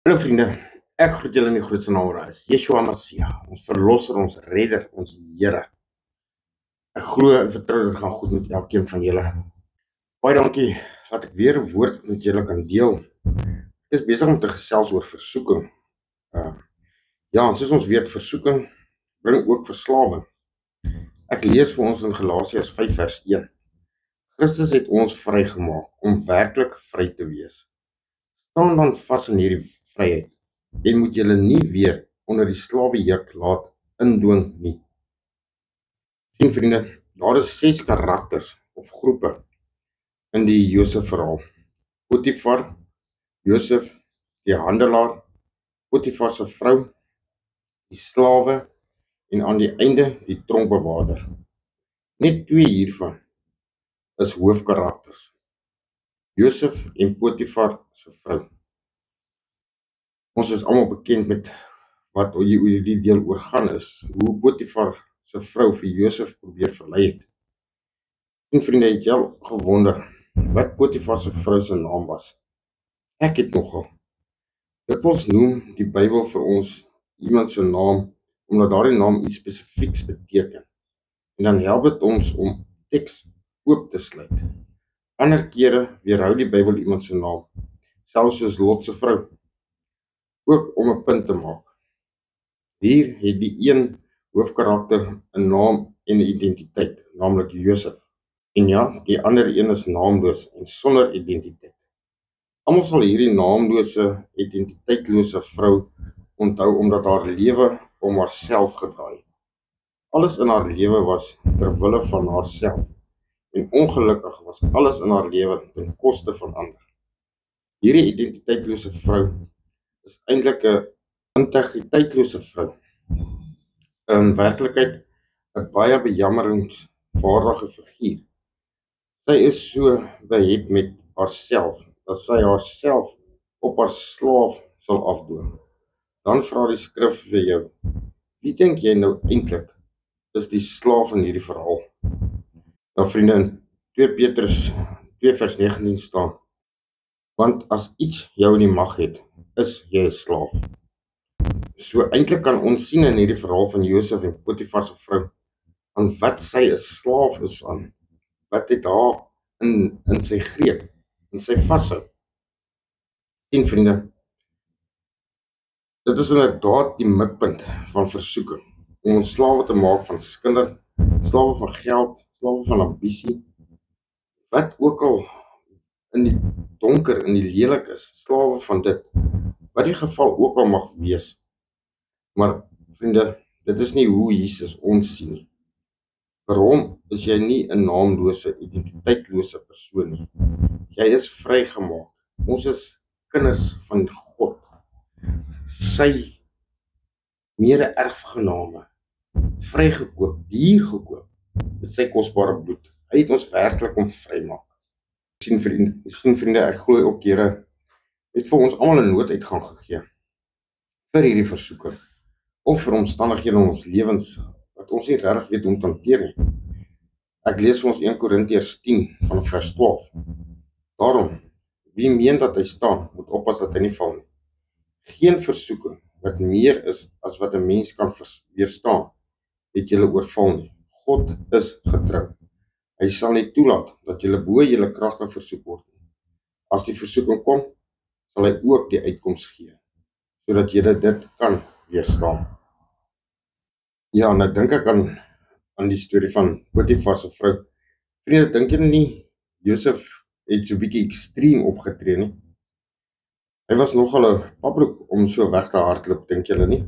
Hallo vriende, ek groet julle in die grootste naam van Yeshua Messia, ons verlosser, ons redder, ons Here. Ek glo en vertrou dit gaan goed met elkeen van julle. Baie dankie dat ek weer 'n woord met julle kan deel. Ek is besig om te gesels oor versoeking. Ja, soos ons weet, versoeking bring ook verslawing. Ek lees vir ons in Galasiërs 5 vers 1. Christus het ons vrygemaak om werklik vry te wees. Staan dan vas in hierdie vryheid en moet julle nie weer onder die slawejuk laat indwing nie. Sien vriende, daar is 6 karakters of groepe in die Josef verhaal. Potifar, Josef, die handelaar, Potifar se vrou, die slawe en aan die einde die tronkbewaarder. Net 2 hiervan is hoofkarakters. Josef en Potifar se vrou. Ons is almal bekend met wat hierdie deel oor gaan is, hoe Potifar se vrou vir Josef probeer verlei het. En vriende, het jy al gewonder wat Potifar se vrou se naam was? Ek het nogal. Dikwels noem die Bybel vir ons iemand se naam omdat daardie naam iets spesifieks beteken. En dan help dit ons om teks oop te sluit. Ander kere weerhou die Bybel iemand se naam, selfs soos Lot se vrou, ook om 'n punt te maak. Hier het die een hoofkarakter 'n naam en 'n identiteit, naamlik Josef. En ja, die ander een is naamloos en sonder identiteit. Almal sal hierdie naamlose, identiteitlose vrou onthou omdat haar lewe om haarself gedraai het. Alles in haar lewe was ter wille van haarself en ongelukkig was alles in haar lewe ten koste van ander. Hierdie identiteitlose vrou is eintlik 'n integriteitslose vrou. In werklikheid 'n baie bejammeringswaardige figuur. Sy is so behept met haarself dat sy haarself op haar slaaf sal afdoen. Dan vra die skrif vir jou, wie dink jy nou eintlik is die slaaf in hierdie verhaal? Nou vriende, in 2 Petrus 2 vers 19 staan, want as iets jou in die mag het, is jy 'n slaaf. So eintlik kan ons sien in hierdie verhaal van Josef en Potifar se vrou, aan wat sy 'n slaaf is aan, wat het haar in sy greep, in sy vashou. Sien vriende, dit is inderdaad die mikpunt van versoeking, om ons slawe te maak van skinder, slawe van geld, slawe van ambisie, wat ook al in die donker, in die lelik is, slawe van dit, wat die geval ook al mag wees. Maar vriende, dit is nie hoe Jesus ons sien nie. Vir hom is jy nie 'n naamlose, identiteitlose persoon nie. Jy is vrygemaak. Ons is kinders van God. Sy mede-erfgename, vrygekoop, duur gekoop met sy kosbare bloed. Hy het ons werklik om vrymaak. Sien vriende, ek glo ook Here het vir ons almal 'n nooduitgang gegee vir hierdie versoeking of vir omstandighede in ons lewens wat ons nie regtig weet hoe om te hanteer nie. Ek lees vir ons 1 Korintiërs 10 vanaf vers 12. Daarom, wie meen dat hy staan, moet oppas dat hy nie val nie. Geen versoeking wat meer is as wat 'n mens kan weerstaan, het julle oorval nie. God is getrou. Hy sal nie toelaat dat julle bo julle kragte versoek word nie. As die versoeking kom, sal hy ook die uitkoms gee, sodat julle dit kan weerstaan. Ja, nou dink ek aan die storie van Potifar se vrou. Vriende, dink julle nie Josef het so 'n bietjie ekstreem opgetree nie? Hy was nogal 'n papbroek om so weg te hardloop, dink julle nie?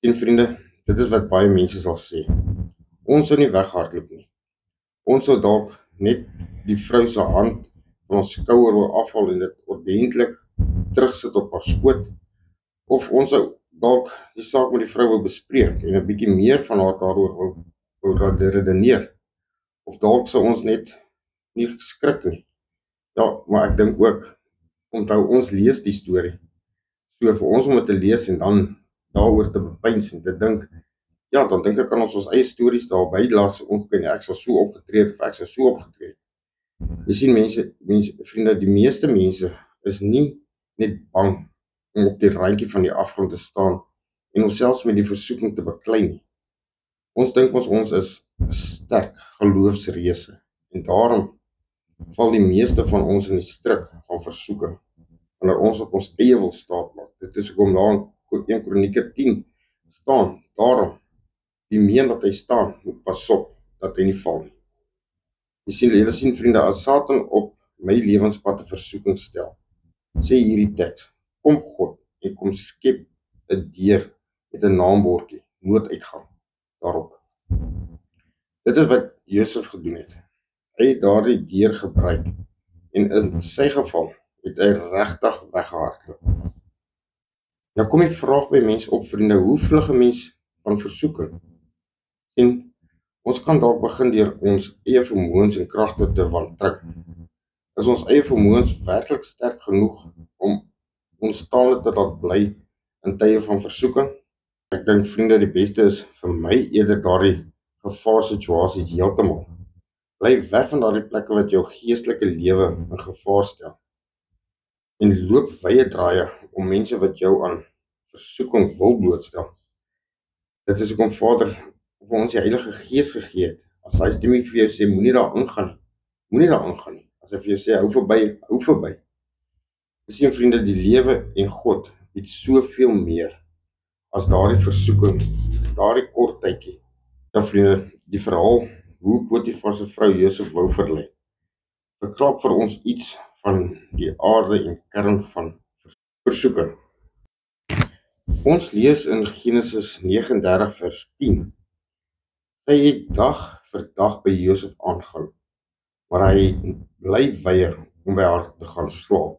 Sien vriende, dit is wat baie mense sal sê. Ons sou nie weghardloop nie. Ons sou dalk net die vrou se hand van ons skouer wil afhaal en dit ordentlik terugsit op haar skoot. Of ons sou dalk die saak met die vrou wil bespreek en 'n bietjie meer van haar daaroor wou redeneer. Of dalk sou ons net nie geskrik nie. Ja, maar ek dink ook, onthou ons lees die storie. So vir ons om dit te lees en dan daaroor te bepeins en te dink, ja, dan dink ek aan ons eie stories daar bylaas ongekin, ek sal so opgetree het of ek sal so opgetree het. Jy sien mense, vriende, die meeste mense is nie net bang om op die randjie van die afgrond te staan en onsself met die versoeking te beklei nie. Ons dink ons is sterk geloofsreëse en daarom val die meeste van ons in die struik van versoeking wanneer ons op ons eie wil staatmaak. Dit is hoekom daar in 1 Kronieke 10 staan, daarom die meen dat hy staan, moet pas op dat hy nie val nie. Julle sien vriende, as Satan op my lewenspad 'n versoeking stel, sê hierdie teks, kom God en kom skep 'n deur met 'n naambordjie, nooduitgang daarop. Dit is wat Josef gedoen het. Hy het daardie deur gebruik en in sy geval het hy regtig weggehardloop. Nou kom die vraag by mense op, vriende, hoe vlug 'n mens van versoeking? En ons kan dalk begin deur ons eie vermoëns en kragte te wantrou. Is ons eie vermoëns werklik sterk genoeg om ons staande te laat bly in tye van versoeking? Ek dink, vriende, die beste is vir my eerder daardie gevaarsituasies heeltemal. Bly weg van daardie plekke wat jou geestelike lewe in gevaar stel. En loop wye draaie om mense wat jou aan versoeking wil blootstel. Dit is hoekom Vader vir ons die Heilige Gees gegee het. As hy stemmie vir jou sê, moenie daar ingaan nie. As hy vir jou sê, hou verby. Sien vriende, die lewe en God bied soveel meer as daardie versoeking, daardie kort tydjie. Ja vriende, die verhaal hoe Potifar se vrou Josef wou verlei, verklap vir ons iets van die aarde en kern van versoeking. Ons lees in Genesis 39 vers 10. Sy het dag vir dag by Josef aangehou, maar hy bly weier om by haar te gaan slaap.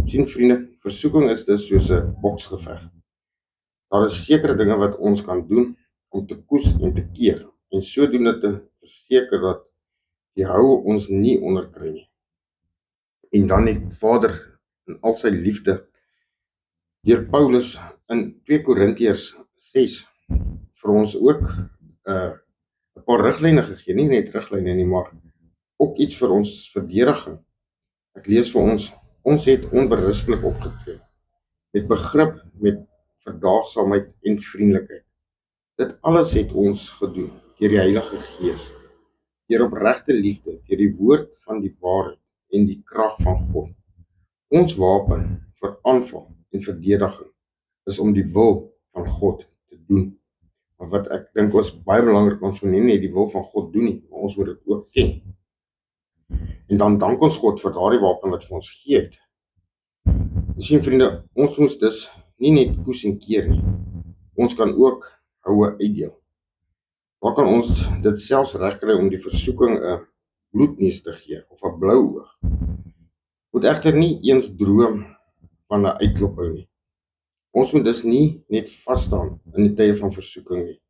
Sien vriende, versoeking is dus soos 'n boksgeveg. Daar is sekere dinge wat ons kan doen om te koes en te keer, en sodoende te verseker dat die houe ons nie onderkry nie. En dan het Vader in al sy liefde deur Paulus in 2 Korintiërs 6 vir ons ook 'n paar riglyne gegee, nie net riglyne nie, maar ook iets vir ons verdediging. Ek lees vir ons het onberispelik opgetree, met begrip, met verdraagsaamheid en vriendelikheid. Dit alles het ons gedoen deur die Heilige Gees, deur opregte liefde, deur die woord van die waarheid en die krag van God. Ons wapen vir aanval en verdediging is om die wil van God te doen. Maar wat ek dink ons baie belangrik, ons moet nie net die wil van God doen nie, maar ons moet dit ook ken. En dan dank ons God vir daardie wapen wat vir ons gegee het. Sien vriende, ons moet dus nie net koes en keer nie. Ons kan ook houe uitdeel. Waar kan ons dit selfs regkry om die versoeking 'n bloedneus te gee of 'n blou oog? Moet egter nie eens droom van 'n uitklop hou nie. Ons moet dus nie net vas staan in die tye van versoeking nie,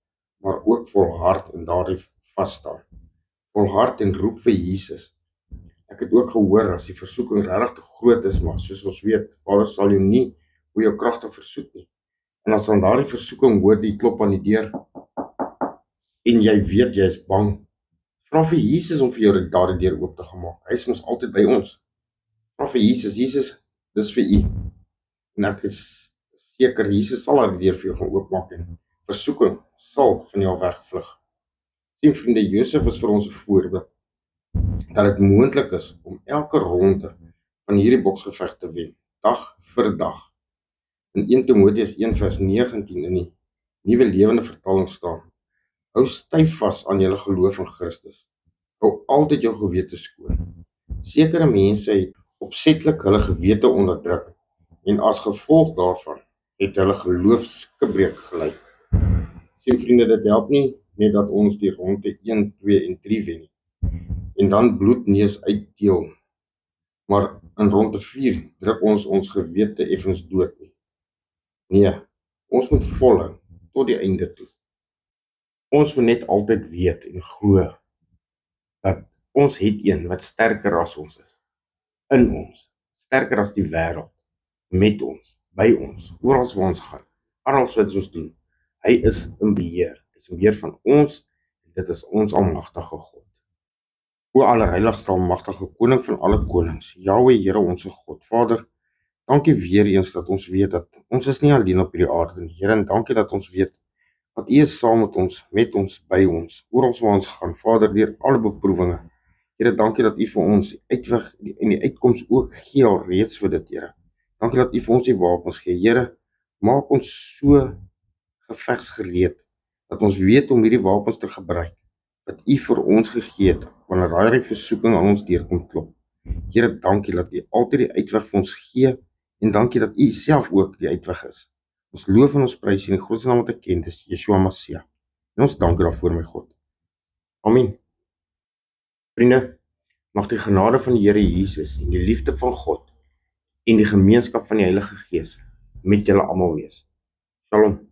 maar ook volhard in daardie vasstaan. Volhard en roep vir Jesus. Ek het ook gehoor, as die versoeking regtig te groot is, maar soos ons weet, Vader sal jou nie hoe jou kragte versoek nie. En as dan daardie versoeking hoor die klop aan die deur, en jy weet jy is bang, vra vir Jesus om vir jou daardie deur oop te gemaak. Hy is mos altyd by ons. Vra vir Jesus, dis vir u. En ek is seker, Jesus sal daardie deur vir jou gaan oopmaak en versoeking sal van jou wegvlug. Sien vriende, Josef is vir ons 'n voorbeeld dat dit moontlik is om elke ronde van hierdie boksgeveg te wen, dag vir dag. In 1 Timoteus 1 vers 19 in die Nuwe Lewende Vertaling staan: hou styf vas aan julle geloof in Christus. Hou altyd jou gewete skoon. Sekere mense het opsetlik hulle gewete onderdruk en as gevolg daarvan het hulle geloof skibreek gelei. Sien vriende, dit help nie net dat ons die ronde 1, 2 en 3 wen nie en dan bloedneus uitdeel, maar in ronde 4 druk ons gewete effens dood nie. Nee, ons moet volhou tot die einde toe. Ons moet net altyd weet en glo dat ons het een wat sterker as ons is, in ons, sterker as die wêreld, met ons, by ons, oral waar ons gaan, alles wat ons doen. Hy is in beheer, hy is in beheer van ons, en dit is ons almagtige God. O allerheiligste almagtige koning van alle konings, Jahwe Here ons God, Vader, Dankie weer eens dat ons weet dat ons is nie alleen op hierdie aarde nie, Here, en dankie dat ons weet dat U is saam met ons, by ons, oral waar ons gaan, Vader, deur alle beproewinge. Here, dankie dat U vir ons die uitweg en die uitkoms ook gee al reeds vir dit, Here. Dankie dat U vir ons die wapens gee, Here. Maak ons so gevegsgereed dat ons weet om hierdie wapens te gebruik wat U vir ons gegee het wanneer daai versoeking aan ons deurkom klop. Here, dankie dat U altyd die uitweg vir ons gee en dankie dat U self ook die uitweg is. Ons loof en ons prys U in die grootste naam wat ek ken, dis Yeshua Mashiach. En ons dank U daarvoor, my God. Amen. Vriende, mag die genade van die Here Jesus en die liefde van God en die gemeenskap van die Heilige Gees met julle almal wees. Shalom.